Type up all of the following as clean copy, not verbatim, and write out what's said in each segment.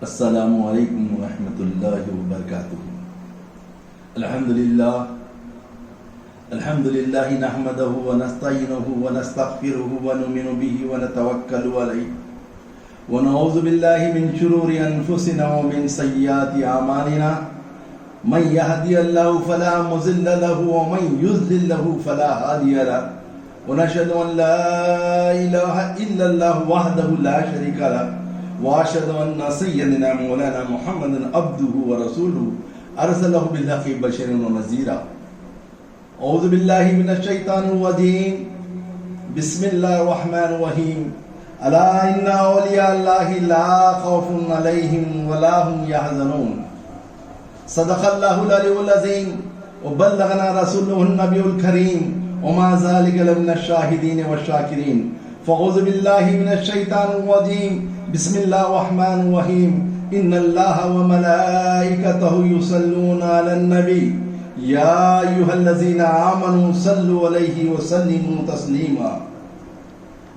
السلام علیکم ورحمۃ اللہ وبرکاتہ۔ الحمد للہ نحمدہ ونستعینہ ونستغفرہ ونؤمن بہ ونتوکل علیہ ونعوذ باللہ من شرور انفسنا ومن سیئات اعمالنا من یہدی اللہ فلا مضل له ومن یضلل له فلا ہادی له ونشهد ان لا الہ الا اللہ وحدہ لا شریک له واشهد ان سيدنا مولانا محمد عبده ورسوله ارسله بالحق بشيرا ونذيرا۔ اعوذ بالله من الشيطان الرجيم، بسم الله الرحمن الرحيم۔ الا ان اولياء الله لا خوف عليهم ولا هم يحزنون۔ صدق الله العلي العظيم وبلغنا رسوله النبي الكريم وما ذلك من الشاهدين والشاكرين۔ فاعوذ بالله من الشيطان الرجيم، بسم الله الرحمن الرحيم۔ ان الله وملائكته يصلون على النبي يا ايها الذين امنوا صلوا عليه وسلموا تسليما۔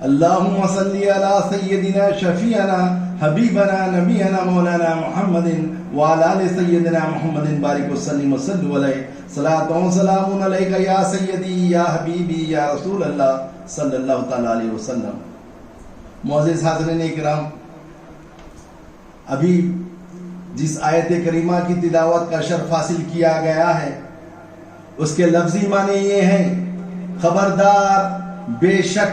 اللهم صل على سيدنا شفيعنا حبيبنا نبينا مولانا محمد وعلى ال سيدنا محمد بارك وسلم وصلوا عليه صلاة وسلام عليك يا سيدي يا حبيبي يا رسول الله صلی اللہ تعالی علیہ وسلم۔ معزز حاضرین اکرام، ابھی جس آیت کریمہ کی تلاوت کا شرف حاصل کیا گیا ہے اس کے لفظی معنی یہ ہیں: خبردار، بے شک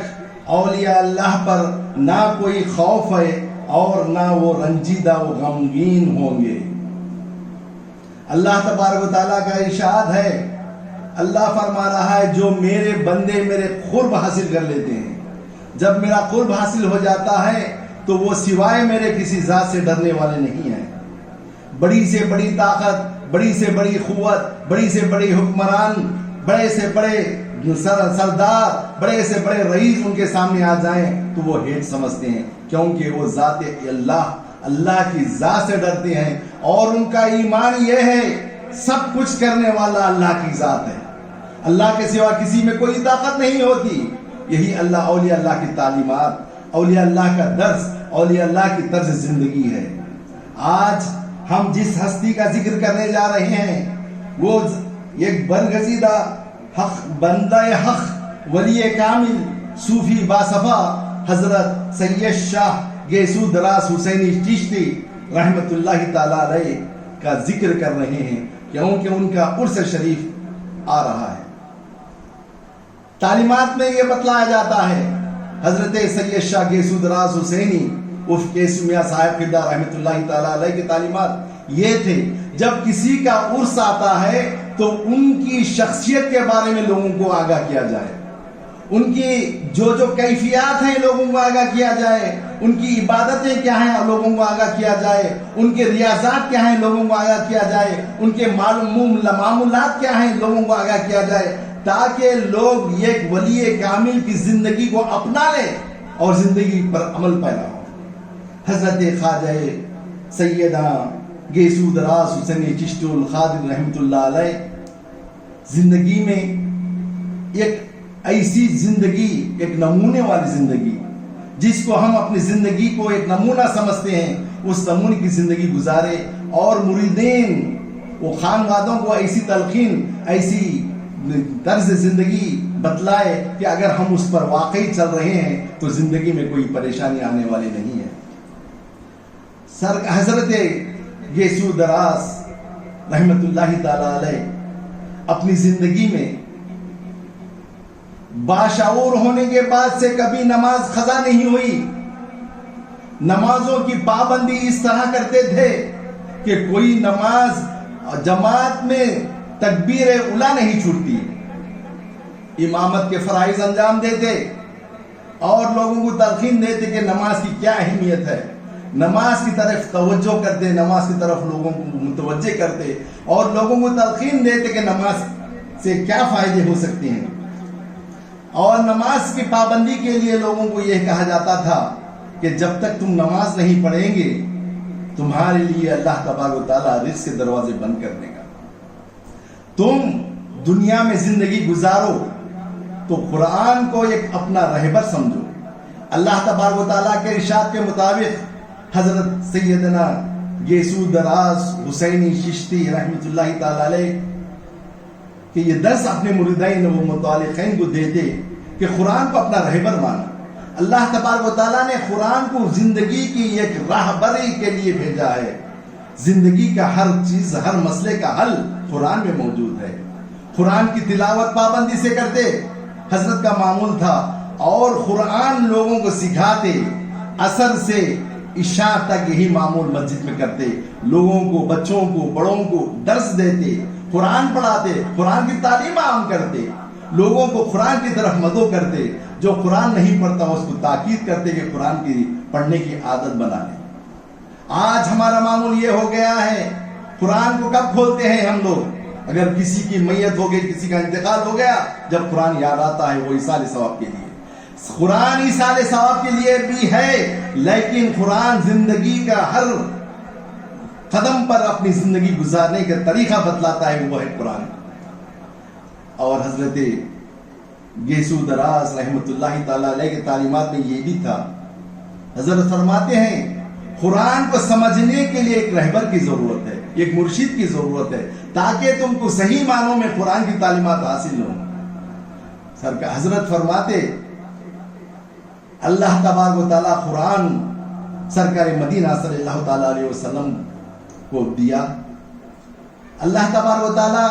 اولیاء اللہ پر نہ کوئی خوف ہے اور نہ وہ رنجیدہ و غمگین ہوں گے۔ اللہ تبارک و تعالیٰ کا ارشاد ہے، اللہ فرما رہا ہے جو میرے بندے میرے قرب حاصل کر لیتے ہیں، جب میرا قرب حاصل ہو جاتا ہے تو وہ سوائے میرے کسی ذات سے ڈرنے والے نہیں ہیں۔ بڑی سے بڑی طاقت، بڑی سے بڑی قوت، بڑی سے بڑی حکمران، بڑے سے بڑے سردار، بڑے سے بڑے رئیس ان کے سامنے آ جائیں تو وہ ہیٹ سمجھتے ہیں، کیونکہ وہ ذات اللہ کی ذات سے ڈرتے ہیں اور ان کا ایمان یہ ہے سب کچھ کرنے والا اللہ کی ذات ہے، اللہ کے سوا کسی میں کوئی طاقت نہیں ہوتی۔ یہی اولیاء اللہ کی تعلیمات، اولیاء اللہ کا درس، اولیاء اللہ کی طرز زندگی ہے۔ آج ہم جس ہستی کا ذکر کرنے جا رہے ہیں وہ ایک برگزیدہ حق بندہ حق ولی کامل صوفی باصفا حضرت سید شاہ گیسو دراز حسینی چشتی رحمت اللہ تعالی علیہ کا ذکر کر رہے ہیں، کیونکہ ان کا عرس شریف آ رہا ہے۔ تعلیمات میں یہ بتلایا جاتا ہے، حضرت سید شاہ گیسو دراز حسینی کیسو میاں صاحب قبلہ رحمت اللہ تعالی علیہ کی تعلیمات یہ تھے، جب کسی کا عرس آتا ہے تو ان کی شخصیت کے بارے میں لوگوں کو آگاہ کیا جائے، ان کی جو کیفیات ہیں لوگوں کو آگاہ کیا جائے، ان کی عبادتیں کیا ہیں لوگوں کو آگاہ کیا جائے، ان کے ریاضات کیا ہیں لوگوں کو آگاہ کیا جائے، ان کے معمولات کیا ہیں لوگوں کو آگاہ کیا جائے، تاکہ لوگ ایک ولی کامل کی زندگی کو اپنا لیں اور زندگی پر عمل پیدا ہو۔ حضرت خواجہ سیدنا گیسو دراز حسین چشتی القادر رحمت اللہ علیہ زندگی میں ایک ایسی زندگی، ایک نمونے والی زندگی جس کو ہم اپنی زندگی کو ایک نمونہ سمجھتے ہیں، اس نمونے کی زندگی گزارے اور مریدین وہ خانوادوں کو ایسی تلقین، ایسی طرز زندگی بتلائے کہ اگر ہم اس پر واقعی چل رہے ہیں تو زندگی میں کوئی پریشانی آنے والی نہیں ہے۔ حضرت گیسو دراز رحمت اللہ تعالی علیہ اپنی زندگی میں باشعور ہونے کے بعد سے کبھی نماز قضا نہیں ہوئی۔ نمازوں کی پابندی اس طرح کرتے تھے کہ کوئی نماز جماعت میں تکبیر اولا نہیں چھوٹتی، امامت کے فرائض انجام دیتے اور لوگوں کو تلقین دیتے کہ نماز کی کیا اہمیت ہے، نماز کی طرف توجہ کرتے، نماز کی طرف لوگوں کو متوجہ کرتے اور لوگوں کو تلقین دیتے کہ نماز سے کیا فائدے ہو سکتے ہیں۔ اور نماز کی پابندی کے لیے لوگوں کو یہ کہا جاتا تھا کہ جب تک تم نماز نہیں پڑھیں گے تمہارے لیے اللہ تبارک و تعالیٰ رزق کے دروازے بند کر دے گا۔ تم دنیا میں زندگی گزارو تو قرآن کو ایک اپنا رہبر سمجھو، اللہ تبارک و تعالیٰ کے ارشاد کے مطابق حضرت سیدنا گیسو دراز حسینی چشتی رحمت اللہ تعالی علیہ کہ یہ درس اپنے مریدین و متعلقین کو دیتے کہ قرآن کو اپنا رہبر مانا. اللہ تبارک و تعالیٰ نے قرآن کو زندگی کی ایک راہبری کے لیے بھیجا ہے. زندگی کا ہر چیز، ہر مسئلے کا حل قرآن میں موجود ہے. قرآن کی تلاوت پابندی سے کرتے حضرت کا معمول تھا، اور قرآن لوگوں کو سکھاتے. عصر سے عشاء تک یہی معمول مسجد میں کرتے. لوگوں کو، بچوں کو، بڑوں کو درس دیتے، قرآن پڑھاتے، قرآن کی تعلیم عام کرتے، لوگوں کو قرآن کی طرف مدعو کرتے. جو قرآن نہیں پڑھتا اس کو تاکید کرتے کہ قرآن کی پڑھنے کی عادت بنا لیں. آج ہمارا معمول یہ ہو گیا ہے، قرآن کو کب کھولتے ہیں ہم لوگ؟ اگر کسی کی میت ہو گئی، کسی کا انتقال ہو گیا، جب قرآن یاد آتا ہے وہ ایصال ثواب کے لیے. قرآن ایصال ثواب کے لیے بھی ہے، لیکن قرآن زندگی کا ہر قدم پر اپنی زندگی گزارنے کا طریقہ بتلاتا ہے، وہ ہے قرآن. اور حضرت گیسو دراز رحمت اللہ تعالی علیہ کے تعلیمات میں یہ بھی تھا. حضرت فرماتے ہیں قرآن کو سمجھنے کے لیے ایک رہبر کی ضرورت ہے، ایک مرشد کی ضرورت ہے، تاکہ تم کو صحیح معنوں میں قرآن کی تعلیمات حاصل ہوں. حضرت فرماتے اللہ تبارک و تعالیٰ قرآن سرکار مدینہ صلی اللہ تعالیٰ علیہ وسلم کو دیا. اللہ تبارک و تعالیٰ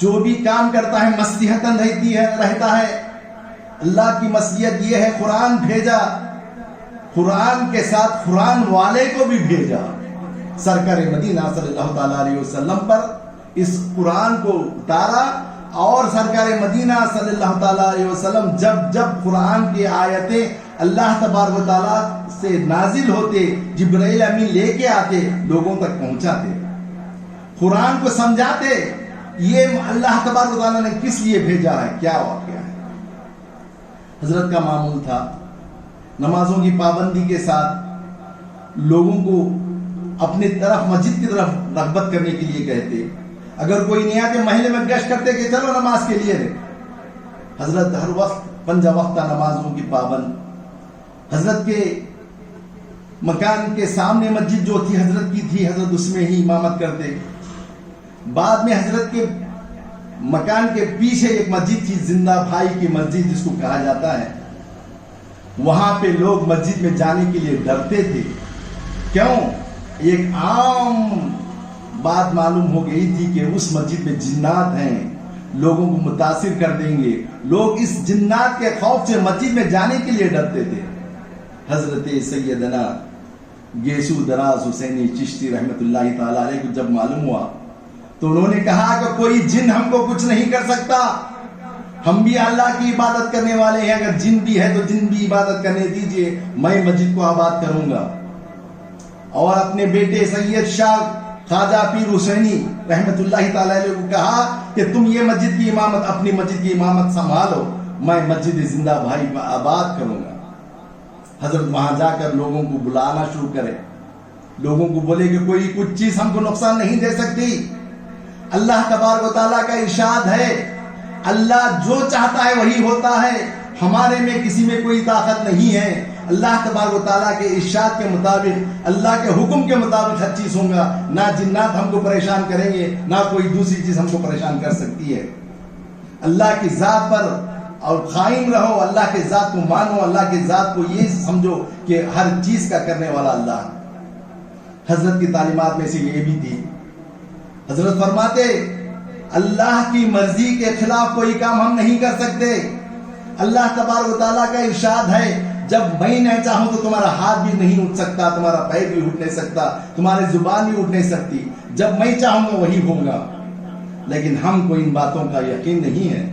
جو بھی کام کرتا ہے مصلحتاً رہتا ہے. اللہ کی مصلحت یہ ہے قرآن بھیجا، قرآن کے ساتھ قرآن والے کو بھی بھیجا. سرکار مدینہ صلی اللہ تعالیٰ علیہ وسلم پر اس قرآن کو اتارا، اور سرکار مدینہ صلی اللہ تعالیٰ علیہ وسلم جب قرآن کی آیتیں اللہ تبارک و تعالیٰ سے نازل ہوتے، جبرائیل امین لے کے آتے، لوگوں تک پہنچاتے، قرآن کو سمجھاتے. یہ اللہ تبارک و تعالیٰ نے کس لیے بھیجا ہے، کیا واقعہ ہے. حضرت کا معمول تھا نمازوں کی پابندی کے ساتھ لوگوں کو اپنی طرف، مسجد کی طرف رغبت کرنے کے لیے کہتے. اگر کوئی نہیں آتے محلے میں گشت کرتے کہ چلو نماز کے لیے. حضرت ہر وقت 5 وقتہ نمازوں کی پابند. حضرت کے مکان کے سامنے مسجد جو تھی حضرت کی تھی، حضرت اس میں ہی امامت کرتے. بعد میں حضرت کے مکان کے پیچھے ایک مسجد تھی، زندہ بھائی کی مسجد جس کو کہا جاتا ہے. وہاں پہ لوگ مسجد میں جانے کے لیے ڈرتے تھے. کیوں؟ ایک عام بات معلوم ہو گئی تھی کہ اس مسجد میں جنات ہیں، لوگوں کو متاثر کر دیں گے. لوگ اس جنات کے خوف سے مسجد میں جانے کے لیے ڈرتے تھے. حضرت سیدنا گیسو دراز حسینی چشتی رحمت اللہ تعالی علیہ کو جب معلوم ہوا تو انہوں نے کہا کہ کوئی جن ہم کو کچھ نہیں کر سکتا. ہم بھی اللہ کی عبادت کرنے والے ہیں، اگر جن بھی ہے تو جن بھی عبادت کرنے دیجئے، میں مسجد کو آباد کروں گا. اور اپنے بیٹے سید شاہ خواجہ پیر حسینی رحمت اللہ تعالی علیہ کو کہا کہ تم یہ مسجد کی امامت، اپنی مسجد کی امامت سنبھالو، میں مسجد زندہ بھائی آباد کروں گا. حضرت وہاں جا کر لوگوں کو بلانا شروع کرے، لوگوں کو بولے کہ کوئی کچھ چیز ہم کو نقصان نہیں دے سکتی. اللہ تبارک و تعالیٰ کا ارشاد ہے، اللہ جو چاہتا ہے وہی ہوتا ہے، ہمارے میں کسی میں کوئی طاقت نہیں ہے. اللہ تبارک و تعالیٰ کے ارشاد کے مطابق، اللہ کے حکم کے مطابق ہر چیز ہوگا. نہ جنات ہم کو پریشان کریں گے، نہ کوئی دوسری چیز ہم کو پریشان کر سکتی ہے. اللہ کی ذات پر اور قائم رہو، اللہ کے ذات کو مانو، اللہ کے ذات کو یہ سمجھو کہ ہر چیز کا کرنے والا اللہ. حضرت کی تعلیمات میں سے یہ بھی تھی. حضرت فرماتے اللہ کی مرضی کے خلاف کوئی کام ہم نہیں کر سکتے. اللہ تبارک و تعالیٰ کا ارشاد ہے، جب میں نہ چاہوں تو تمہارا ہاتھ بھی نہیں اٹھ سکتا، تمہارا پیر بھی اٹھ نہیں سکتا، تمہاری زبان بھی اٹھ نہیں سکتی. جب میں چاہوں گا وہی ہوگا. لیکن ہم کو ان باتوں کا یقین نہیں ہے.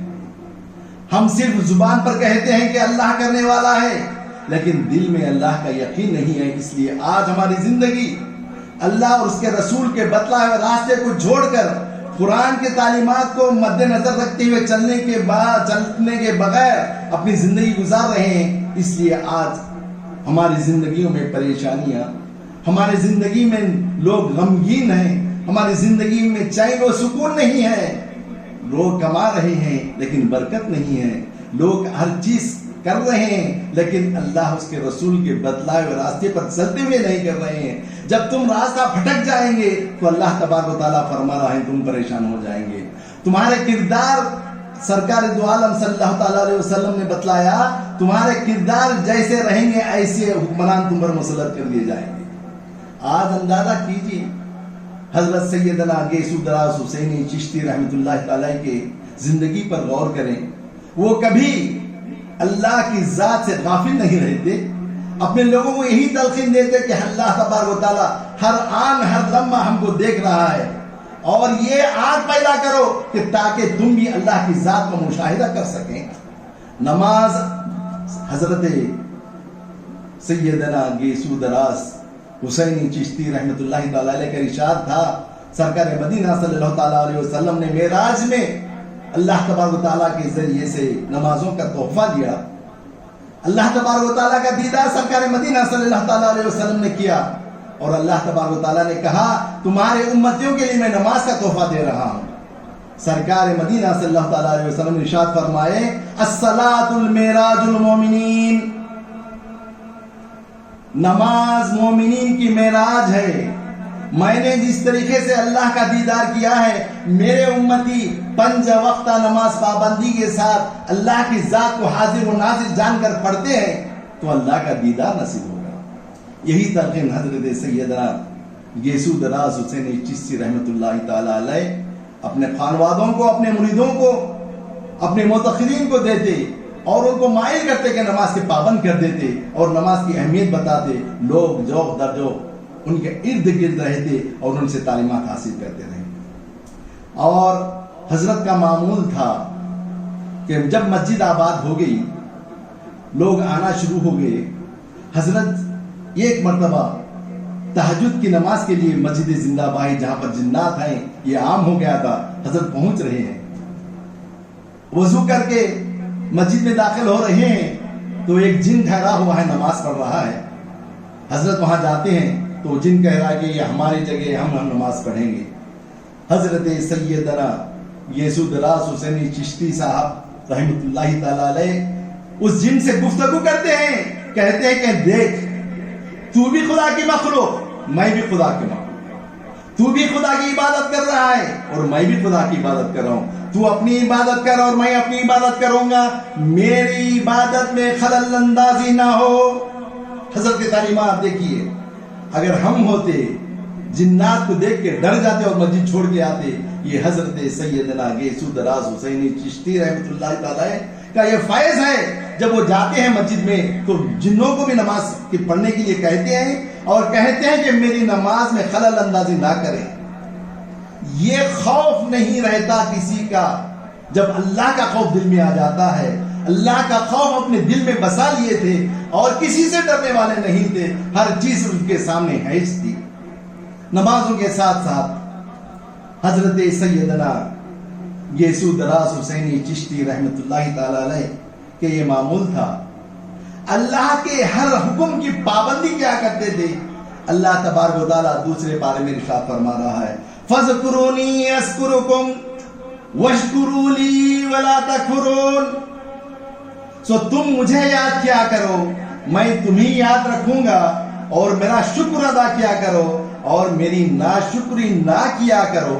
ہم صرف زبان پر کہتے ہیں کہ اللہ کرنے والا ہے، لیکن دل میں اللہ کا یقین نہیں ہے. اس لیے آج ہماری زندگی اللہ اور اس کے رسول کے بتلائے ہوئے راستے کو چھوڑ کر قرآن کے تعلیمات کو مد نظر رکھتے ہوئے چلنے کے بغیر اپنی زندگی گزار رہے ہیں. اس لیے آج ہماری زندگیوں میں پریشانیاں، ہماری زندگی میں لوگ غمگین ہیں، ہماری زندگی میں چین و سکون نہیں ہے. لوگ کما رہے ہیں لیکن برکت نہیں ہے. لوگ ہر چیز کر رہے ہیں، لیکن اللہ اس کے رسول کے بتلائے ہوئے راستے پر چلتے ہوئے نہیں کر رہے ہیں۔ جب تم راستہ پھٹک جائیں گے تو اللہ تبارک و تعالیٰ فرما رہا ہے تم پریشان ہو جائیں گے۔ تمہارے کردار سرکار دو عالم صلی اللہ تعالیٰ علیہ وسلم نے بتلایا، تمہارے کردار جیسے رہیں گے ایسے حکمران تم پر مسلط کر دیے جائیں گے۔ آج اندازہ کیجیے حضرت سیدنا گیسو دراز حسینی چشتی رحمۃ اللہ تعالیٰ کے زندگی پر غور کریں۔ وہ کبھی اللہ کی ذات سے غافل نہیں رہتے، اپنے لوگوں کو یہی تلقین دیتے کہ اللہ تبارک و تعالیٰ ہر آن ہر لمحہ ہم کو دیکھ رہا ہے، اور یہ آنکھ پیدا کرو کہ تاکہ تم بھی اللہ کی ذات کا مشاہدہ کر سکیں۔ نماز حضرت سیدنا گیسو دراز حسینی چشتی رحمۃ اللہ تعالیٰ علیہ کا ارشاد تھا، سرکار مدینہ صلی اللہ تعالیٰ علیہ وسلم نے معراج میں اللہ تبارک و تعالیٰ کے ذریعے سے نمازوں کا تحفہ دیا۔ اللہ تبارک و تعالیٰ کا دیدار سرکار مدینہ صلی اللہ تعالیٰ علیہ وسلم نے کیا، اور اللہ تبارک و تعالیٰ نے کہا تمہارے امتیوں کے لیے میں نماز کا تحفہ دے رہا ہوں۔ سرکار مدینہ صلی اللہ تعالیٰ علیہ وسلم نے ارشاد فرمائے الصلاۃ المعراج المومنین، نماز مومنین کی معراج ہے۔ میں نے جس طریقے سے اللہ کا دیدار کیا ہے، میرے امتی 5 وقتہ نماز پابندی کے ساتھ اللہ کی ذات کو حاضر و ناظر جان کر پڑھتے ہیں تو اللہ کا دیدار نصیب ہوگا۔ یہی تلقین حضرت سیدنا گیسو دراز حسینی چشتی رحمۃ اللہ تعالی علیہ اپنے خانوادوں کو، اپنے مریدوں کو، اپنے معتقدین کو دیتے، اور ان کو مائل کرتے کہ نماز کے پابند کر دیتے، اور نماز کی اہمیت بتاتے۔ لوگ جوق در جوق ان کے ارد گرد رہتے اور ان سے تعلیمات حاصل کرتے رہے۔ اور حضرت کا معمول تھا کہ جب مسجد آباد ہو گئی، لوگ آنا شروع ہو گئے، حضرت ایک مرتبہ تہجد کی نماز کے لیے مسجد زندہ بائی جہاں پر جنات ہیں یہ عام ہو گیا تھا، حضرت پہنچ رہے ہیں، وضو کر کے مسجد میں داخل ہو رہے ہیں تو ایک جن ٹھہرا ہوا ہے نماز پڑھ رہا ہے۔ حضرت وہاں جاتے ہیں تو جن کہہ رہا ہے کہ یہ ہماری جگہ ہے، ہم نماز پڑھیں گے۔ حضرت سیدنا گیسو دراز حسینی چشتی صاحب رحمۃ اللہ تعالی علیہ اس جن سے گفتگو کرتے ہیں، کہتے ہیں کہ دیکھ تو بھی خدا کی مخلوق، میں بھی خدا کی مخلوق، تو بھی خدا کی عبادت کر رہا ہے اور میں بھی خدا کی عبادت کر رہا ہوں، تو اپنی عبادت کر اور میں اپنی عبادت کروں گا، میری عبادت میں خلل اندازی نہ ہو۔ حضرت کی تعلیمات دیکھیے، اگر ہم ہوتے جنات کو دیکھ کے ڈر جاتے اور مسجد چھوڑ کے آتے۔ یہ حضرت سیدنا گیسو دراز حسینی چشتی رحمۃ اللہ تعالی کا یہ فیض ہے، جب وہ جاتے ہیں مسجد میں تو جنوں کو بھی نماز کے پڑھنے کے لیے کہتے ہیں، اور کہتے ہیں کہ میری نماز میں خلل اندازی نہ کریں۔ یہ خوف نہیں رہتا کسی کا، جب اللہ کا خوف دل میں آ جاتا ہے۔ اللہ کا خوف اپنے دل میں بسا لیے تھے اور کسی سے ڈرنے والے نہیں تھے، ہر چیز ان کے سامنے حیث تھی۔ نمازوں کے ساتھ ساتھ حضرت سیدنا گیسو دراز حسینی چشتی رحمۃ اللہ تعالی علیہ کہ یہ معمول تھا، اللہ کے ہر حکم کی پابندی کیا کرتے تھے۔ اللہ تبارک و تعالیٰ دوسرے پارے میں ارشاد فرما رہا ہے فَاذْكُرُونِي أَذْكُرُكُمْ وَاشْكُرُوا لِي وَلَا تَكْفُرُونَ۔ سو تم مجھے یاد کیا کرو، میں تمہیں یاد رکھوں گا، اور میرا شکر ادا کیا کرو اور میری ناشکری نہ کیا کرو۔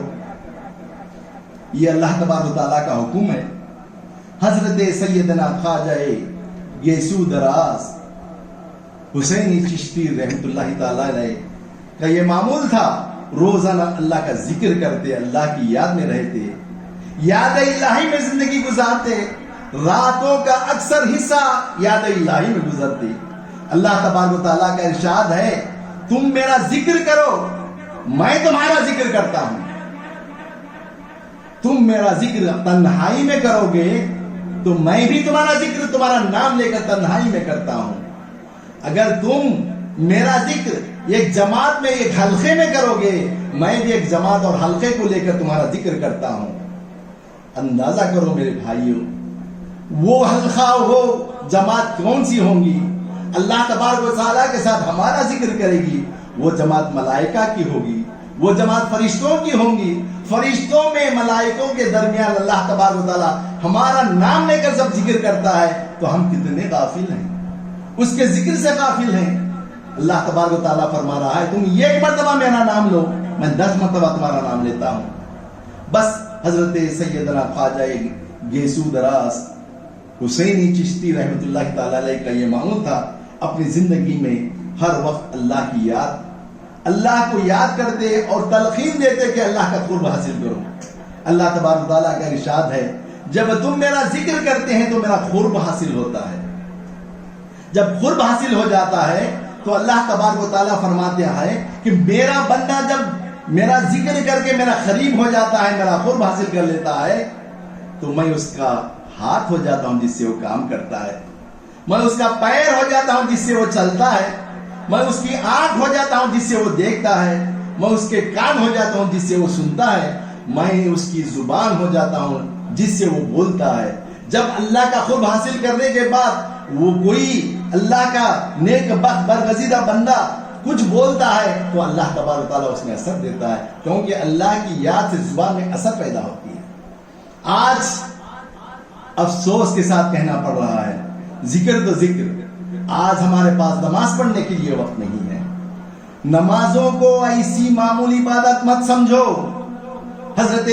یہ اللہ تبارک و تعالیٰ کا حکم ہے۔ حضرت سیدنا خواجہ گیسو دراز حسینی چشتی رحمۃ اللہ تعالی علیہ کا یہ معمول تھا، روزانہ اللہ کا ذکر کرتے، اللہ کی یاد میں رہتے، یاد الہی میں زندگی گزارتے، راتوں کا اکثر حصہ یاد الہی میں گزرتے۔ اللہ تبارک و تعالیٰ کا ارشاد ہے تم میرا ذکر کرو میں تمہارا ذکر کرتا ہوں۔ تم میرا ذکر تنہائی میں کرو گے تو میں بھی تمہارا ذکر تمہارا نام لے کر تنہائی میں کرتا ہوں۔ اگر تم میرا ذکر ایک جماعت میں ایک حلقے میں کرو گے، میں بھی ایک جماعت اور حلقے کو لے کر تمہارا ذکر کرتا ہوں۔ اندازہ کرو میرے بھائیوں، وہ حلقہ وہ جماعت کون سی ہوں گی؟ اللہ تبارک و تعالیٰ کے ساتھ ہمارا ذکر کرے گی، وہ جماعت ملائکہ کی ہوگی، وہ جماعت فرشتوں کی ہوں گی۔ فرشتوں میں ملائکوں کے درمیان اللہ تبارک و تعالیٰ ہمارا نام لے کر جب ذکر کرتا ہے تو تو ہم کتنے غافل ہیں، اس کے ذکر سے غافل ہیں۔ اللہ تبارک و تعالیٰ فرما رہا ہے تم ایک مرتبہ میرا نام لو، میں 10 مرتبہ تمہارا نام لیتا ہوں۔ بس حضرت سیدنا خواجہ گیسو دراز حسینی چشتی رحمت اللہ تعالیٰ علیہ کا یہ معمول تھا، اپنی زندگی میں ہر وقت اللہ کی یاد، اللہ کو یاد کرتے اور تلقین دیتے کہ اللہ کا قرب حاصل کرو۔ اللہ تبارک و تعالیٰ کا ارشاد ہے جب تم میرا ذکر کرتے ہیں تو میرا قرب حاصل ہوتا ہے۔ جب قرب حاصل ہو جاتا ہے تو اللہ تبارک و تعالیٰ فرماتے ہیں کہ میرا بندہ جب میرا ذکر کر کے میرا قریب ہو جاتا ہے، میرا قرب حاصل کر لیتا ہے، تو میں اس کا ہاتھ ہو جاتا ہوں جس سے وہ کام کرتا ہے، میں اس کا پیر ہو جاتا ہوں جس سے وہ چلتا ہے، میں اس کی آنکھ ہو جاتا ہوں جس سے وہ دیکھتا ہے، میں اس کے کان ہو جاتا ہوں جس سے وہ سنتا ہے، میں اس کی زبان ہو جاتا ہوں جس سے وہ بولتا ہے۔ جب اللہ کا قرب حاصل کرنے کے بعد وہ کوئی اللہ کا نیک بخت برگزیدہ بندہ کچھ بولتا ہے تو اللہ تبارک و تعالیٰ اس میں اثر دیتا ہے، کیونکہ اللہ کی یاد سے زبان میں اثر پیدا ہوتی ہے۔ آج افسوس کے ساتھ کہنا پڑ رہا ہے، ذکر تو ذکر، آج ہمارے پاس نماز پڑھنے کے لیے وقت نہیں ہے۔ نمازوں کو ایسی معمولی عبادت مت سمجھو۔ حضرت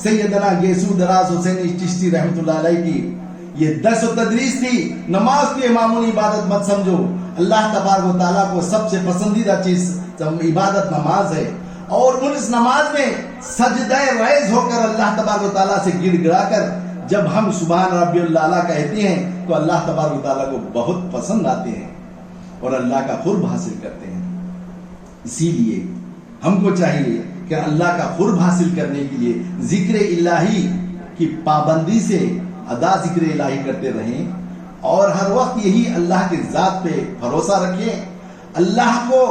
سیدنا گیسو دراز حسینی چشتی رحمت اللہ علیہ کی یہ درس و تدریس تھی، نماز کی معمولی عبادت مت سمجھو۔ اللہ تبارک و تعالیٰ کو سب سے پسندیدہ چیز عبادت نماز ہے، اور اس نماز میں سجدہ ریز ہو کر اللہ تبارک و تعالیٰ سے گڑ گڑا کر جب ہم سبحان ربی اللہ کہتے ہیں تو اللہ تبارک و تعالیٰ کو بہت پسند آتے ہیں اور اللہ کا قرب حاصل کرتے ہیں۔ اسی لیے ہم کو چاہیے کہ اللہ کا قرب حاصل کرنے کے لیے ذکر الہی کی پابندی سے ادا ذکر الہی کرتے رہیں، اور ہر وقت یہی اللہ کی ذات پہ بھروسہ رکھیں، اللہ کو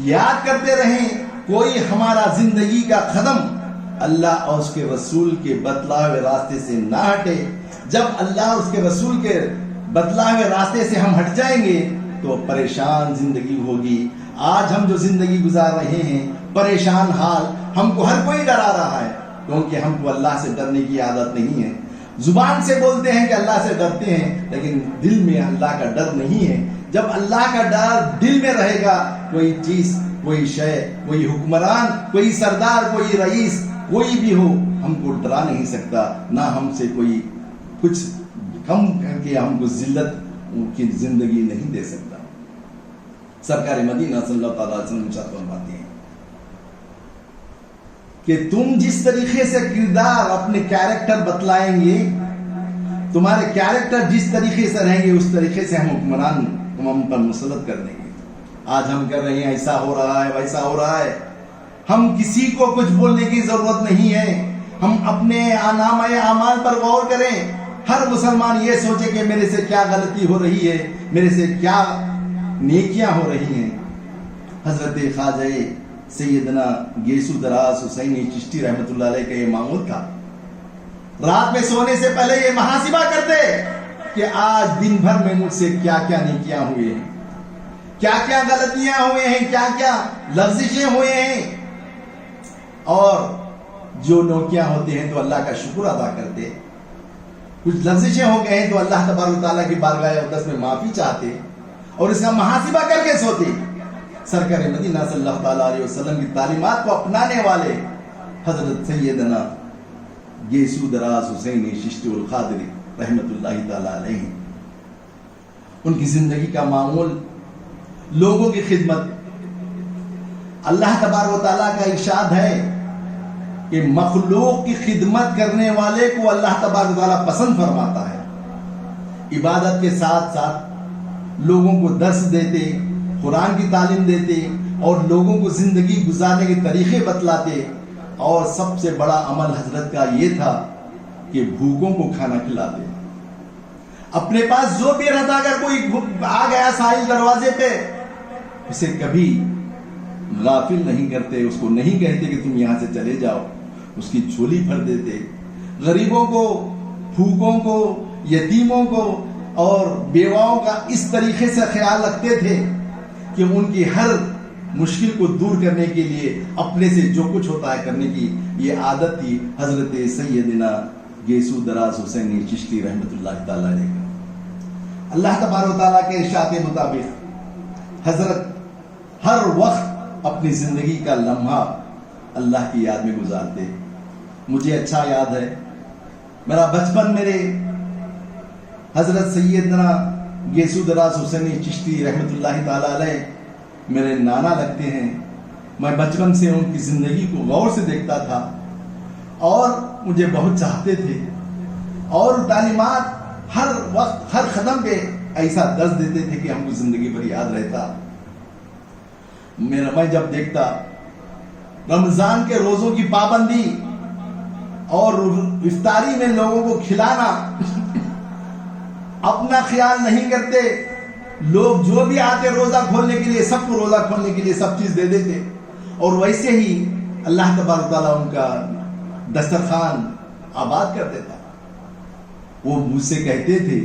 یاد کرتے رہیں۔ کوئی ہمارا زندگی کا قدم اللہ اور اس کے رسول کے بتلائے ہوئے راستے سے نہ ہٹے۔ جب اللہ اور اس کے رسول کے بتلائے ہوئے راستے سے ہم ہٹ جائیں گے تو پریشان زندگی ہوگی۔ آج ہم جو زندگی گزار رہے ہیں پریشان حال، ہم کو ہر کوئی ڈرا رہا ہے، کیونکہ ہم کو اللہ سے ڈرنے کی عادت نہیں ہے۔ زبان سے بولتے ہیں کہ اللہ سے ڈرتے ہیں، لیکن دل میں اللہ کا ڈر نہیں ہے۔ جب اللہ کا ڈر دل میں رہے گا، کوئی چیز، کوئی شے، کوئی حکمران، کوئی سردار، کوئی رئیس، کوئی بھی ہو، ہم کو ڈرا نہیں سکتا، نہ ہم سے کوئی کچھ کم کر کے ہم کو ذلت کی زندگی نہیں دے سکتا۔ سرکار مدینہ صلی اللہ تعالیٰ علیہ وسلم ارشاد فرماتے ہیں کہ تم جس طریقے سے کردار اپنے کیریکٹر بتلائیں گے، تمہارے کیریکٹر جس طریقے سے رہیں گے اس طریقے سے ہم حکمران ہم پر مسلط کر دیں گے۔ آج ہم کر رہے ہیں ایسا ہو رہا ہے، ویسا ہو رہا ہے، ہم کسی کو کچھ بولنے کی ضرورت نہیں ہے۔ ہم اپنے نامۂ اعمال پر غور کریں۔ ہر مسلمان یہ سوچے کہ میرے سے کیا غلطی ہو رہی ہے، میرے سے کیا نیکیاں ہو رہی ہیں۔ حضرت خواجہ سیدنا گیسو دراز حسینی چشتی رحمت اللہ علیہ کا یہ معمول تھا، رات میں سونے سے پہلے یہ محاسبہ کرتے کہ آج دن بھر میں مجھ سے کیا کیا نیکیاں ہوئے ہیں، کیا کیا غلطیاں ہوئے ہیں، کیا کیا لغزشیں ہوئے ہیں، اور جو نیکیاں ہوتے ہیں تو اللہ کا شکر ادا کرتے، کچھ لغزشیں ہو گئے ہیں تو اللہ تبارک و تعالیٰ کی بارگاہ اقدس میں معافی چاہتے اور اس کا محاسبہ کر کے سوتے۔ سرکار مدینہ صلی اللہ تعالیٰ علیہ وسلم کی تعلیمات کو اپنانے والے حضرت سیدنا گیسو دراز حسینی چشتی القادری رحمت اللہ تعالیٰ علیہ، ان کی زندگی کا معمول لوگوں کی خدمت۔ اللہ تبارک و تعالیٰ کا ارشاد ہے کہ مخلوق کی خدمت کرنے والے کو اللہ تبارک و تعالیٰ پسند فرماتا ہے۔ عبادت کے ساتھ ساتھ لوگوں کو درس دیتے، قرآن کی تعلیم دیتے اور لوگوں کو زندگی گزارنے کے طریقے بتلاتے، اور سب سے بڑا عمل حضرت کا یہ تھا کہ بھوکوں کو کھانا کھلاتے۔ اپنے پاس جو بھی رہتا، اگر کوئی آ گیا ساحل دروازے پہ، اسے کبھی غافل نہیں کرتے، اس کو نہیں کہتے کہ تم یہاں سے چلے جاؤ، اس کی جھولی بھر دیتے۔ غریبوں کو، بھوکوں کو، یتیموں کو اور بیواؤں کا اس طریقے سے خیال رکھتے تھے کہ ان کی ہر مشکل کو دور کرنے کے لیے اپنے سے جو کچھ ہوتا ہے کرنے کی یہ عادت تھی حضرت سیدنا گیسو دراز حسینی چشتی رحمت اللہ تعالیٰ علیہ۔ اللہ تبارک و تعالیٰ کے ارشاد کے مطابق حضرت ہر وقت اپنی زندگی کا لمحہ اللہ کی یاد میں گزارتے. مجھے اچھا یاد ہے میرا بچپن، میرے حضرت سیدنا گیسو دراز حسینی چشتی رحمۃ اللہ تعالی علیہ میرے نانا لگتے ہیں. میں بچپن سے ان کی زندگی کو غور سے دیکھتا تھا اور مجھے بہت چاہتے تھے، اور تعلیمات ہر وقت ہر قدم پہ ایسا درس دیتے تھے کہ ہم کو زندگی بھر یاد رہتا. میں جب دیکھتا رمضان کے روزوں کی پابندی اور افطاری میں لوگوں کو کھلانا، اپنا خیال نہیں کرتے، لوگ جو بھی آتے روزہ کھولنے کے لیے سب کو روزہ کھولنے کے لیے سب چیز دے دیتے، اور ویسے ہی اللہ تبارک تعالیٰ ان کا دسترخوان آباد کر دیتا. وہ مجھ سے کہتے تھے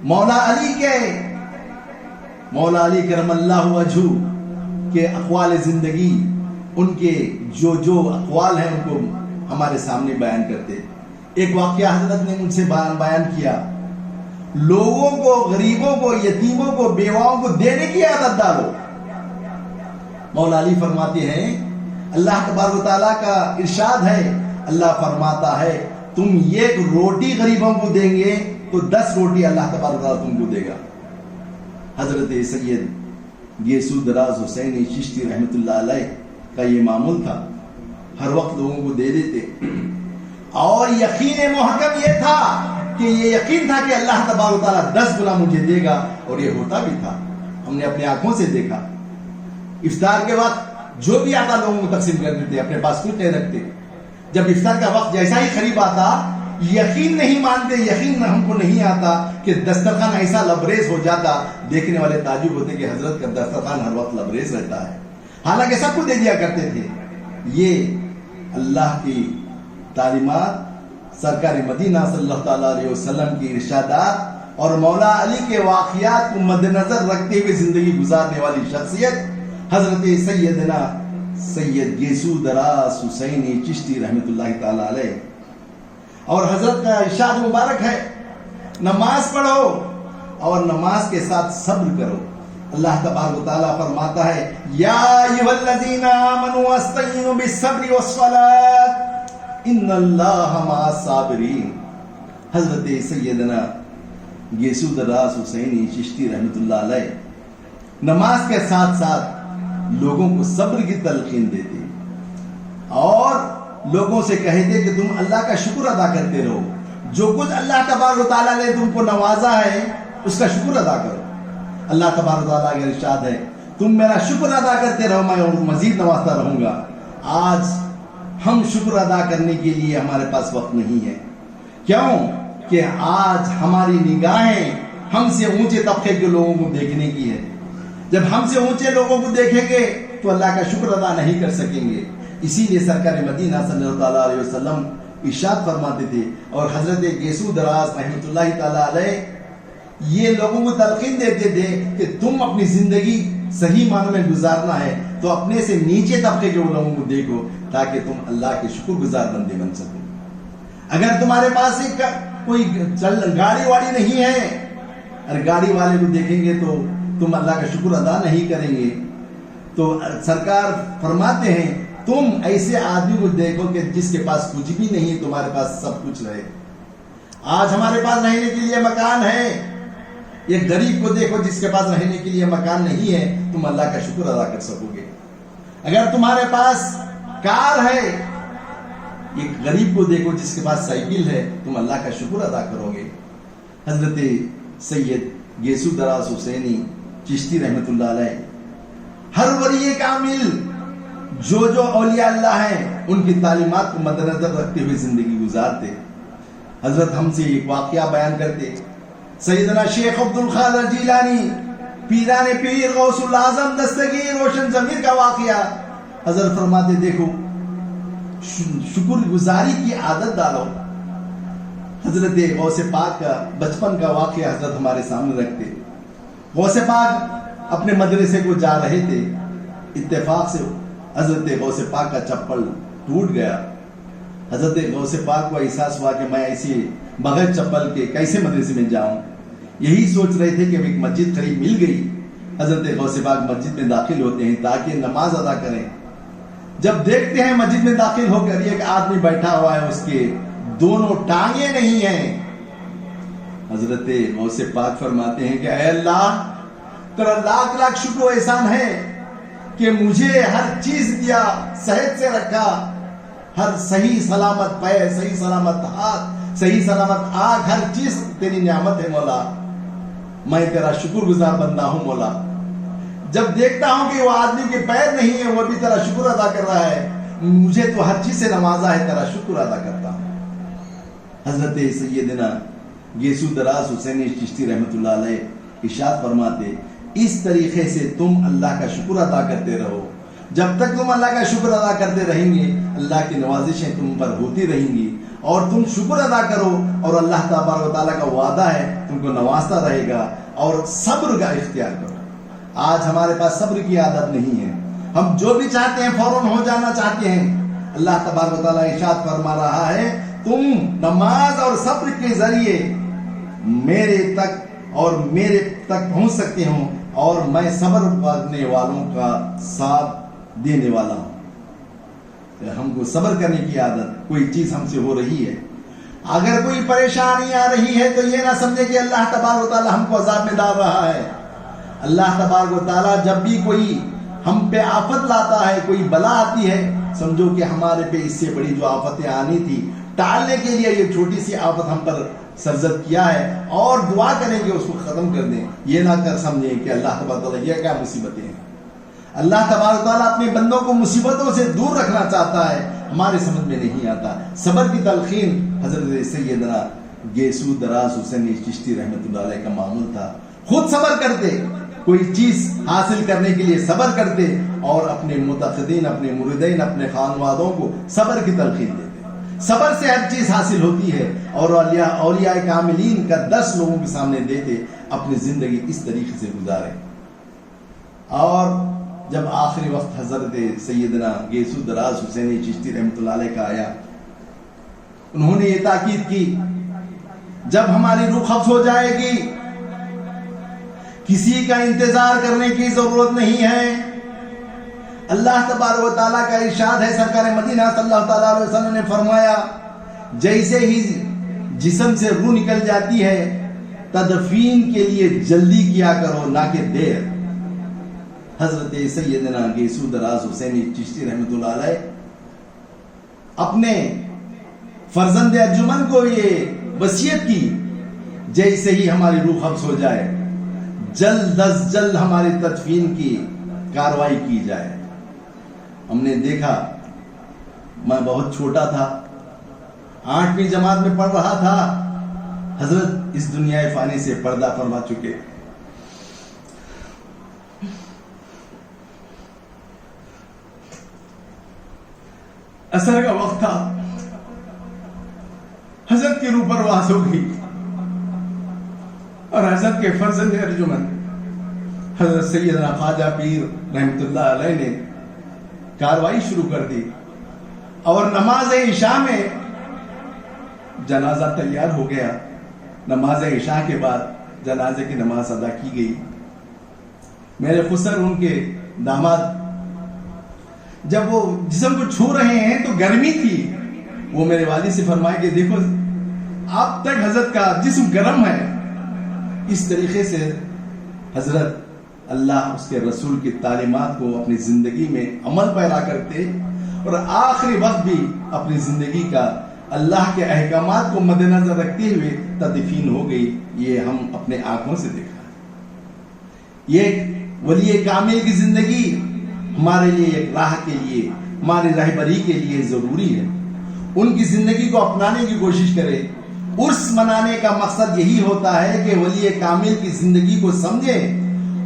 مولا علی کرم اللہ وجہہ کے اقوال زندگی، ان کے جو اقوال ہیں ان کو ہمارے سامنے بیان کرتے. ایک واقعہ حضرت نے مجھ سے بیان کیا، لوگوں کو، غریبوں کو، یتیموں کو، بیواؤں کو دینے کی عادت ڈالو. مولا علی فرماتے ہیں اللہ تبارک و تعالیٰ کا ارشاد ہے، اللہ فرماتا ہے تم ایک روٹی غریبوں کو دیں گے تو 10 روٹی اللہ تبارک و تعالیٰ تم کو دے گا. حضرت سید گیسو دراز حسینی چشتی رحمۃ اللہ علیہ کا یہ معمول تھا، ہر وقت لوگوں کو دے دیتے، اور یقین محکم یہ تھا کہ یہ یقین تھا کہ اللہ تبارک و تعالیٰ 10 گنا مجھے دے گا، اور یہ ہوتا بھی تھا. ہم نے اپنے آنکھوں سے دیکھا. افطار کے وقت جو بھی آتا لوگوں کو تقسیم کر دیتے، اپنے پاس کچھ نہیں رکھتے. جب افطار کا وقت جیسا ہی قریب آتا، یقین نہیں مانتے، یقین ہم کو نہیں آتا کہ دسترخوان ایسا لبریز ہو جاتا. دیکھنے والے تعجب ہوتے کہ حضرت کا دسترخوان ہر وقت لبریز رہتا ہے، حالانکہ سب کو دے دیا کرتے تھے. یہ اللہ کی تعلیمات، سرکار مدینہ صلی اللہ تعالیٰ علیہ وسلم کی ارشادات اور مولا علی کے واقعات کو مد نظر رکھتے ہوئے زندگی گزارنے والی شخصیت حضرت سیدنا سید گیسو دراز حسینی چشتی رحمۃ اللہ تعالیٰ علیہ. اور حضرت کا ارشاد مبارک ہے نماز پڑھو اور نماز کے ساتھ صبر کرو. اللہ تبارک و تعالیٰ فرماتا ہے یا ایھا الذین آمنوا استعینوا بالصبر والصلاۃ ان اللہ مع الصابرین. حضرت سیدنا گیسو دراز حسینی چشتی رحمۃ اللہ علیہ نماز کے ساتھ ساتھ لوگوں کو صبر کی تلقین دیتے اور لوگوں سے کہتے کہ تم اللہ کا شکر ادا کرتے رہو. جو کچھ اللہ تبارک و تعالیٰ نے تم کو نوازا ہے اس کا شکر ادا کرو. اللہ تبارک و تعالیٰ کا ارشاد ہے تم میرا شکر ادا کرتے رہو، میں اور مزید نوازتا رہوں گا. آج ہم شکر ادا کرنے کے لیے ہمارے پاس وقت نہیں ہے. کیوں کہ آج ہماری نگاہیں ہم سے اونچے طبقے کے لوگوں کو دیکھنے کی ہے. جب ہم سے اونچے لوگوں کو دیکھیں گے تو اللہ کا شکر ادا نہیں کر سکیں گے. اسی لیے سرکار مدینہ صلی اللہ تعالیٰ علیہ وسلم ارشاد فرماتے تھے، اور حضرت گیسو دراز رحمۃ اللہ تعالیٰ علیہ یہ لوگوں کو تلقین دیتے تھے کہ تم اپنی زندگی صحیح معنوں میں گزارنا ہے تو اپنے سے نیچے طبقے کے لوگوں کو دیکھو تاکہ تم اللہ کے شکر گزار بندے بن سکو. اگر تمہارے پاس کوئی گاڑی واڑی نہیں ہے، اگر گاڑی والے کو دیکھیں گے تو تم اللہ کا شکر ادا نہیں کریں گے. تو سرکار فرماتے ہیں تم ایسے آدمی کو دیکھو کہ جس کے پاس کچھ بھی نہیں ہے، تمہارے پاس سب کچھ رہے. آج ہمارے پاس رہنے کے لیے مکان ہے. ایک غریب کو دیکھو جس کے پاس رہنے کے لیے مکان نہیں ہے، تم اللہ کا شکر ادا کر سکو گے. اگر تمہارے پاس کار ہے، ایک غریب کو دیکھو جس کے پاس سائیکل ہے، تم اللہ کا شکر ادا کرو گے. حضرت سید گیسو دراز حسینی چشتی رحمۃ اللہ علیہ ہر ولی کامل جو اولیاء اللہ ہیں ان کی تعلیمات کو مد نظر رکھتے ہوئے زندگی گزارتے. حضرت ہم سے ایک واقعہ بیان کرتے. سیدنا شیخ عبد القادر جیلانی پیران پیر غوث الاعظم دستگیر روشن ضمیر کا واقعہ. حضرت فرماتے دیکھو شکر گزاری کی عادت ڈالو. حضرت غوث پاک کا بچپن کا واقعہ حضرت ہمارے سامنے رکھتے. غوث پاک اپنے مدرسے کو جا رہے تھے، اتفاق سے حضرت غوث پاک کا چپل ٹوٹ گیا. حضرت غوث پاک کو احساس ہوا کہ میں ایسے بغیر چپل کے کیسے مدرسے میں جاؤں. یہی سوچ رہے تھے کہ ایک مسجد قریب مل گئی. حضرت غوث پاک مسجد میں داخل ہوتے ہیں تاکہ نماز ادا کریں. جب دیکھتے ہیں مسجد میں داخل ہو کر ایک آدمی بیٹھا ہوا ہے, اس کے دونوں ٹانگیں نہیں ہیں. حضرت غوث پاک فرماتے ہیں کہ اے اللہ, تیرا لاکھ لاکھ شکر و احسان ہے کہ مجھے ہر چیز دیا, صحت سے رکھا, ہر صحیح سلامت پیر, صحیح سلامت ہاتھ, صحیح سلامت آنکھ, ہر چیز تیری نعمت ہے مولا. میں تیرا شکر گزار بندہ ہوں مولا. جب دیکھتا ہوں کہ وہ آدمی کے پیر نہیں ہے, وہ بھی تیرا شکر ادا کر رہا ہے, مجھے تو ہر چیز سے نوازا ہے, تیرا شکر ادا کرتا ہوں. حضرت سیدنا گیسو دراز حسینی چشتی رحمت اللہ علیہ ارشاد فرماتے, اس طریقے سے تم اللہ کا شکر ادا کرتے رہو. جب تک تم اللہ کا شکر ادا کرتے رہیں گے, اللہ کی نوازشیں تم پر ہوتی رہیں گی, اور تم شکر ادا کرو, اور اللہ تبارک و تعالیٰ کا وعدہ ہے تم کو نوازتا رہے گا. اور صبر کا اختیار کرو. آج ہمارے پاس صبر کی عادت نہیں ہے, ہم جو بھی چاہتے ہیں فوراً ہو جانا چاہتے ہیں. اللہ تبارک و تعالیٰ ارشاد فرما رہا ہے, تم نماز اور صبر کے ذریعے میرے تک اور میرے تک پہنچ سکتے ہو, اور میں صبر کرنے والوں کا ساتھ دینے والا ہوں. ہم کو صبر کرنے کی عادت, کوئی چیز ہم سے ہو رہی ہے, اگر کوئی پریشانی آ رہی ہے تو یہ نہ سمجھے کہ اللہ تبارک و تعالیٰ ہم کو عذاب میں ڈال رہا ہے. اللہ تبارک و تعالیٰ جب بھی کوئی ہم پہ آفت لاتا ہے, کوئی بلا آتی ہے, سمجھو کہ ہمارے پہ اس سے بڑی جو آفتیں آنی تھی ٹالنے کے لیے یہ چھوٹی سی آفت ہم پر سرزد کیا ہے, اور دعا کریں کہ اس کو ختم کر دیں. یہ نہ کر سمجھیں کہ اللہ تبارک و تعالیٰ یہ کیا مصیبتیں ہیں. اللہ تبارک و تعالیٰ اپنے بندوں کو مصیبتوں سے دور رکھنا چاہتا ہے, ہمارے سمجھ میں نہیں آتا. صبر کی تلقین حضرت سیدنا گیسو دراز حسینی چشتی رحمت اللہ علیہ کا معمول تھا. خود صبر کرتے, کوئی چیز حاصل کرنے کے لیے صبر کرتے, اور اپنے متقدین, اپنے مریدین, اپنے خانوادوں کو صبر کی تلقین دیتے. صبر سے ہر چیز حاصل ہوتی ہے, اور اولیاء کاملین کا درس لوگوں کے سامنے دیتے, اپنی زندگی اس طریقے سے گزارے. اور جب آخری وقت حضرت سیدنا گیسو دراز حسینی چشتی رحمت اللہ علیہ کا آیا, انہوں نے یہ تاکید کی, جب ہماری روح قبض ہو جائے گی کسی کا انتظار کرنے کی ضرورت نہیں ہے. اللہ تبارک و تعالیٰ کا ارشاد ہے, سرکار مدینہ صلی اللہ تعالیٰ علیہ وسلم نے فرمایا, جیسے ہی جسم سے روح نکل جاتی ہے تدفین کے لیے جلدی کیا کرو نہ کہ دیر. حضرت سیدنا گیسو دراز حسینی چشتی رحمت اللہ علیہ اپنے فرزند ارجمن کو یہ وصیت کی, جیسے ہی ہماری روح قبض ہو جائے جلد از جلد ہماری تدفین کی کاروائی کی جائے. ہم نے دیکھا, میں بہت چھوٹا تھا, 8ویں جماعت میں پڑھ رہا تھا, حضرت اس دنیا فانی سے پردہ فرما چکے. عصر کا وقت تھا, حضرت کی روح پرواز ہو گئی, اور حضرت کے فرزند ارجمن حضرت سیدنا خواجہ پیر رحمت اللہ علیہ نے کاروائی شروع کر دی, اور نماز عشاء میں جنازہ تیار ہو گیا. نماز عشاء کے بعد جنازے کی نماز ادا کی گئی. میرے خسر ان کے داماد جب وہ جسم کو چھو رہے ہیں تو گرمی تھی, وہ میرے والد سے فرمائے کہ دیکھو اب تک حضرت کا جسم گرم ہے. اس طریقے سے حضرت اللہ اس کے رسول کی تعلیمات کو اپنی زندگی میں عمل پیرا کرتے, اور آخری وقت بھی اپنی زندگی کا اللہ کے احکامات کو مد نظر رکھتے ہوئے تدفین ہو گئی. یہ ہم اپنے آنکھوں سے دیکھا. یہ ولی کامل کی زندگی ہمارے لیے ایک راہ کے لیے, ہماری رہبری کے لیے ضروری ہے. ان کی زندگی کو اپنانے کی کوشش کرے. عرس منانے کا مقصد یہی ہوتا ہے کہ ولی کامل کی زندگی کو سمجھیں.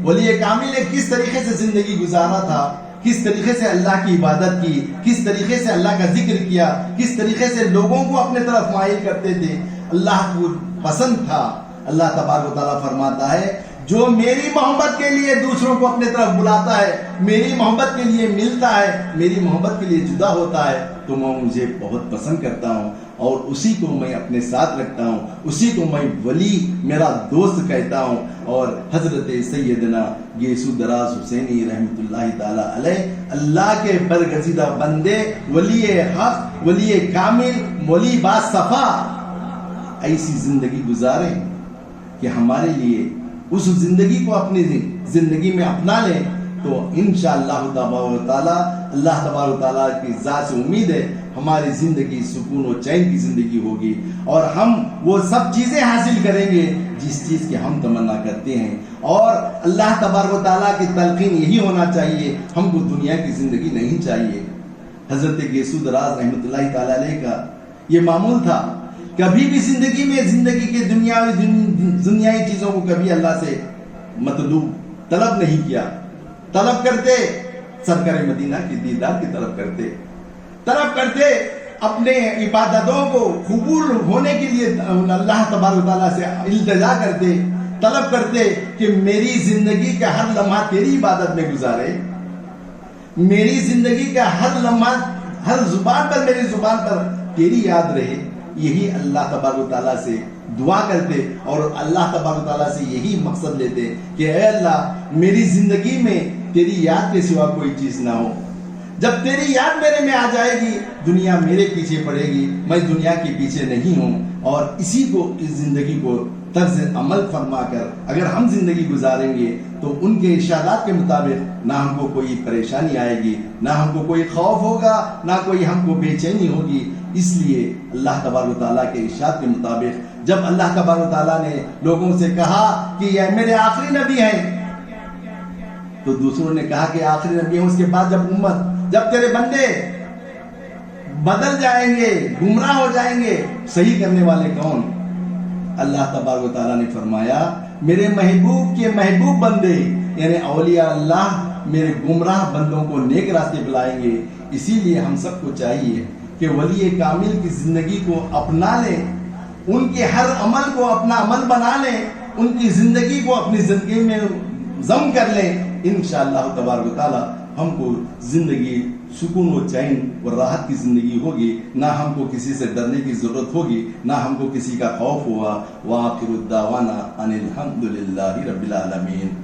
ولی کامل نے کس طریقے سے زندگی گزارا تھا, کس طریقے سے اللہ کی عبادت کی, کس طریقے سے اللہ کا ذکر کیا, کس طریقے سے لوگوں کو اپنے طرف مائل کرتے تھے. اللہ کو پسند تھا. اللہ تبارک و تعالیٰ فرماتا ہے, جو میری محبت کے لیے دوسروں کو اپنے طرف بلاتا ہے, میری محبت کے لیے ملتا ہے, میری محبت کے لیے جدا ہوتا ہے, تو میں مجھے بہت پسند کرتا ہوں. اور اسی کو میں اپنے ساتھ رکھتا ہوں, اسی کو میں ولی میرا دوست کہتا ہوں. اور حضرت سیدنا گیسو دراز حسینی رحمۃ اللہ تعالی علیہ اللہ کے برگزیدہ بندے, ولی حق, ولی کامل, ولی با صفا, ایسی زندگی گزاریں کہ ہمارے لیے اس زندگی کو اپنی زندگی میں اپنا لیں. تو انشاءاللہ تبارک و تعالی, اللہ تبارک و تعالی کی ذات سے امید ہے ہماری زندگی سکون و چین کی زندگی ہوگی, اور ہم وہ سب چیزیں حاصل کریں گے جس چیز کی ہم تمنا کرتے ہیں. اور اللہ تبارک و تعالی کی تلقین یہی ہونا چاہیے, ہم کو دنیا کی زندگی نہیں چاہیے. حضرت گیسو دراز رحمۃ اللہ تعالی علیہ کا یہ معمول تھا, کبھی بھی زندگی میں زندگی کے دنیائی چیزوں کو کبھی اللہ سے مطلوب طلب نہیں کیا. طلب کرتے سرکار مدینہ کی دیدار کی طلب کرتے اپنے عبادتوں کو قبول ہونے کے لیے اللہ تبارک و تعالیٰ سے التجا کرتے, طلب کرتے کہ میری زندگی کا ہر لمحہ تیری عبادت میں گزارے, میری زندگی کا ہر لمحہ ہر زبان پر, میری زبان پر تیری یاد رہے. یہی اللہ تبارک و تعالیٰ سے دعا کرتے اور اللہ تبارک و تعالیٰ سے یہی مقصد لیتے کہ اے اللہ میری زندگی میں تیری یاد کے سوا کوئی چیز نہ ہو. جب تیری یاد میرے میں آ جائے گی دنیا میرے پیچھے پڑے گی, میں دنیا کے پیچھے نہیں ہوں. اور اسی کو, اس زندگی کو طرز عمل فرما کر اگر ہم زندگی گزاریں گے تو ان کے ارشادات کے مطابق نہ ہم کو کوئی پریشانی آئے گی, نہ ہم کو کوئی خوف ہوگا, نہ کوئی ہم کو بے چینی ہوگی. اس لیے اللہ تبارک و تعالیٰ کے ارشاد کے مطابق جب اللہ تبارک و تعالیٰ نے لوگوں سے کہا کہ یہ میرے آخری نبی ہیں, تو دوسروں نے کہا کہ آخری نبی ہیں. اس کے بعد جب تیرے بندے بدل جائیں گے, گمراہ ہو جائیں گے, صحیح کرنے والے کون؟ اللہ تبارک و تعالیٰ نے فرمایا میرے محبوب کے محبوب بندے یعنی اولیاء اللہ میرے گمراہ بندوں کو نیک راستے بلائیں گے. اسی لیے ہم سب کو چاہیے کہ ولی کامل کی زندگی کو اپنا لیں, ان کے ہر عمل کو اپنا عمل بنا لیں, ان کی زندگی کو اپنی زندگی میں ضم کر لیں. انشاءاللہ تبارک و تعالی ہم کو زندگی سکون و چین و راحت کی زندگی ہوگی, نہ ہم کو کسی سے ڈرنے کی ضرورت ہوگی, نہ ہم کو کسی کا خوف ہوا. وآخر الدعوانا ان الحمد للہ رب العالمین.